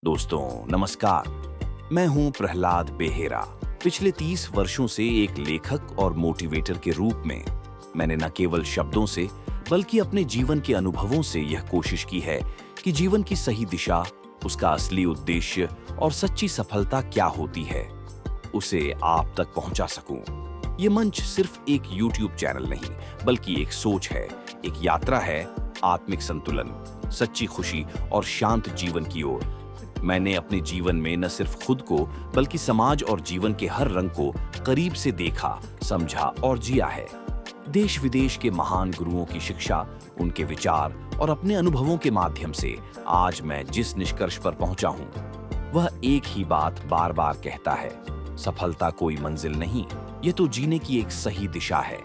दोस्तों नमस्कार, मैं हूं प्रहलाद बेहेरा। पिछले 30 वर्षों से एक लेखक और मोटिवेटर के रूप में मैंने न केवल शब्दों से बल्कि अपने जीवन के अनुभवों से यह कोशिश की है कि जीवन की सही दिशा, उसका असली उद्देश्य और सच्ची सफलता क्या होती है, उसे आप तक पहुंचा सकूं। ये मंच सिर्फ एक YouTube चैनल नहीं, बल्कि एक सोच है, एक यात्रा है आत्मिक संतुलन, सच्ची खुशी और शांत जीवन की ओर। मैंने अपने जीवन में न सिर्फ खुद को बल्कि समाज और जीवन के हर रंग को करीब से देखा, समझा और जिया है। देश विदेश के महान गुरुओं की शिक्षा, उनके विचार और अपने अनुभवों के माध्यम से आज मैं जिस निष्कर्ष पर पहुंचा हूं, वह एक ही बात बार बार कहता है, सफलता कोई मंजिल नहीं, ये तो जीने की एक सही दिशा है।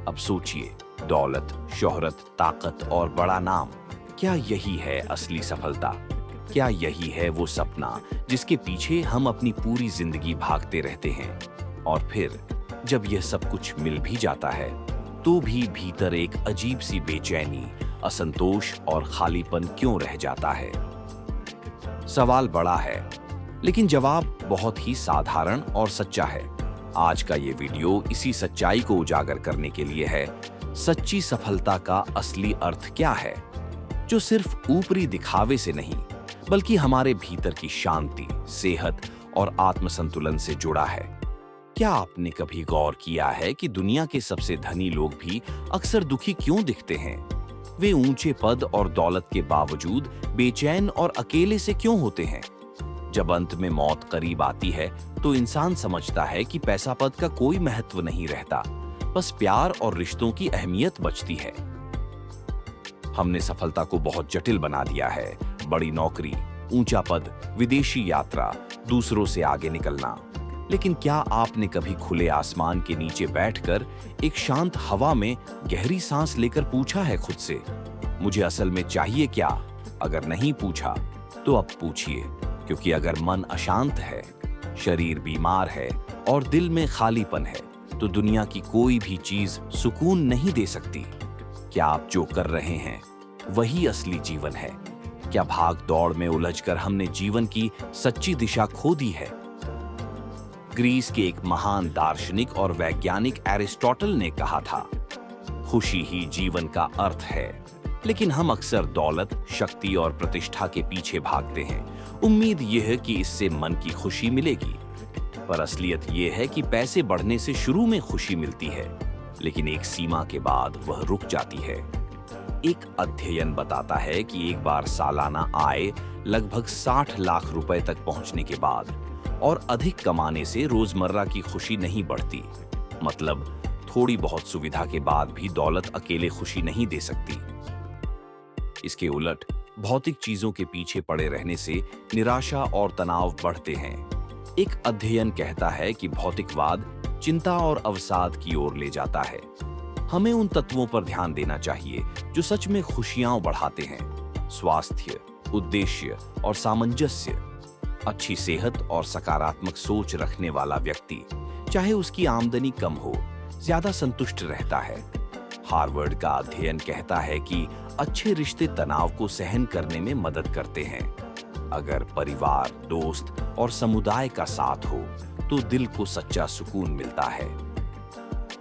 अब सोचिए, दौलत, शोहरत, ताकत और बड़ा नाम, क्या यही है असली सफलता? क्या यही है वो सपना जिसके पीछे हम अपनी पूरी जिंदगी भागते रहते हैं? और फिर जब यह सब कुछ मिल भी जाता है, तो भी भीतर एक अजीब सी बेचैनी, असंतोष और खालीपन क्यों रह जाता है? सवाल बड़ा है, लेकिन जवाब बहुत ही साधारण और सच्चा है। आज का ये वीडियो इसी सच्चाई को उजागर करने के लिए है। सच्ची सफलता का असली अर्थ क्या है, जो सिर्फ ऊपरी दिखावे से नहीं बल्कि हमारे भीतर की शांति, सेहत और आत्मसंतुलन से जुड़ा है। क्या आपने कभी गौर किया है कि दुनिया के सबसे धनी लोग भी अक्सर दुखी क्यों दिखते हैं? वे ऊंचे पद और दौलत के बावजूद बेचैन और अकेले से क्यों होते हैं? जब अंत में मौत करीब आती है, तो इंसान समझता है कि पैसा पद का कोई महत्व नहीं रहता, बस प्यार और रिश्तों की अहमियत बचती है। हमने सफलता को बहुत जटिल बना दिया है। बड़ी नौकरी, ऊंचा पद, विदेशी यात्रा, दूसरों से आगे निकलना। लेकिन क्या आपने कभी खुले आसमान के नीचे बैठकर एक शांत हवा में गहरी सांस लेकर पूछा है खुद से, मुझे असल में चाहिए क्या? अगर नहीं पूछा, तो अब पूछिए, क्योंकि अगर मन अशांत है, शरीर बीमार है और दिल में खालीपन है, तो दुनिया की कोई भी चीज सुकून नहीं दे सकती। क्या आप जो कर रहे हैं वही असली जीवन है? क्या भाग दौड़ में उलझकर हमने जीवन की सच्ची दिशा खो दी है? ग्रीस के एक महान दार्शनिक और वैज्ञानिक एरिस्टोटल ने कहा था, खुशी ही जीवन का अर्थ है। लेकिन हम अक्सर दौलत, शक्ति और प्रतिष्ठा के पीछे भागते हैं, उम्मीद यह है कि इससे मन की खुशी मिलेगी। पर असलियत यह है कि पैसे बढ़ने से शुरू में खुशी मिलती है, लेकिन एक सीमा के बाद वह रुक जाती है। एक अध्ययन बताता है कि एक बार सालाना आय लगभग 60 लाख रुपए तक पहुंचने के बाद और अधिक कमाने से रोजमर्रा की खुशी नहीं बढ़ती। मतलब थोड़ी बहुत सुविधा के बाद भी दौलत अकेले खुशी नहीं दे सकती। इसके उलट भौतिक चीजों के पीछे पड़े रहने से निराशा और तनाव बढ़ते हैं। एक अध्ययन कहता है कि भौतिकवाद चिंता और अवसाद की ओर ले जाता है। हमें उन तत्वों पर ध्यान देना चाहिए जो सच में खुशियां बढ़ाते हैं। स्वास्थ्य, उद्देश्य और सामंजस्य। अच्छी सेहत और सकारात्मक सोच रखने वाला व्यक्ति, चाहे उसकी आमदनी कम हो, ज्यादा संतुष्ट रहता है। हार्वर्ड का अध्ययन कहता है कि अच्छे रिश्ते तनाव को सहन करने में मदद करते हैं। अगर परिवार, दोस्त और समुदाय का साथ हो, तो दिल को सच्चा सुकून मिलता है।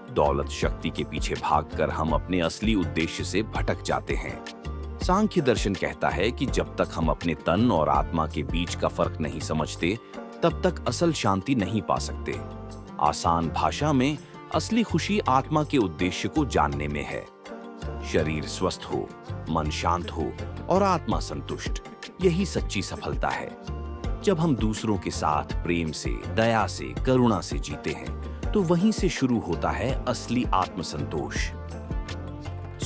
दौलत, शक्ति के पीछे भागकर हम अपने असली उद्देश्य से भटक जाते हैं। सांख्य दर्शन कहता है कि जब तक हम अपने तन और आत्मा के बीच का फर्क नहीं समझते, तब तक असल शांति नहीं पा सकते। आसान भाषा में असली खुशी आत्मा के उद्देश्य को जानने में है। शरीर स्वस्थ हो, मन शांत हो और आत्मा संतुष्ट, यही सच्ची सफलता है। जब हम दूसरों के साथ प्रेम से, दया से, करुणा से जीते हैं, तो वहीं से शुरू होता है असली आत्मसंतोष।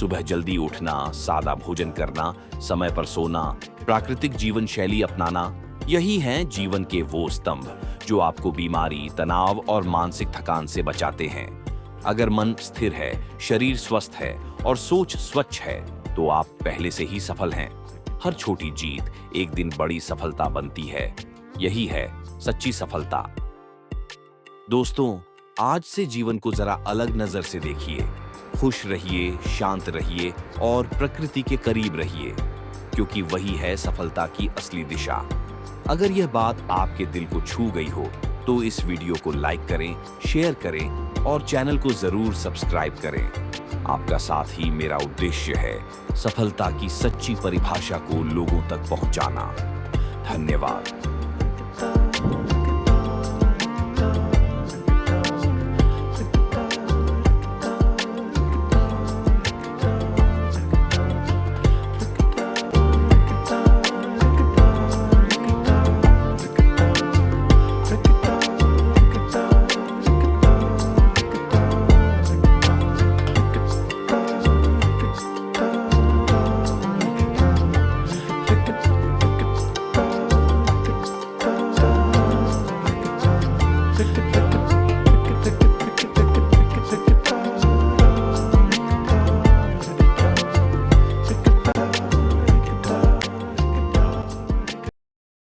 सुबह जल्दी उठना, सादा भोजन करना, समय पर सोना, प्राकृतिक जीवन शैली अपनाना, यही हैं जीवन के वो स्तंभ जो आपको बीमारी, तनाव और मानसिक थकान से बचाते हैं। अगर मन स्थिर है, शरीर स्वस्थ है और सोच स्वच्छ है, तो आप पहले से ही सफल हैं। हर छोटी जीत एक दिन बड़ी सफलता बनती है। यही है सच्ची सफलता। दोस्तों, आज से जीवन को जरा अलग नजर से देखिए। खुश रहिए, शांत रहिए और प्रकृति के करीब रहिए, क्योंकि वही है सफलता की असली दिशा। अगर यह बात आपके दिल को छू गई हो तो इस वीडियो को लाइक करें, शेयर करें और चैनल को जरूर सब्सक्राइब करें। आपका साथ ही मेरा उद्देश्य है सफलता की सच्ची परिभाषा को लोगों तक पहुंचाना। धन्यवाद।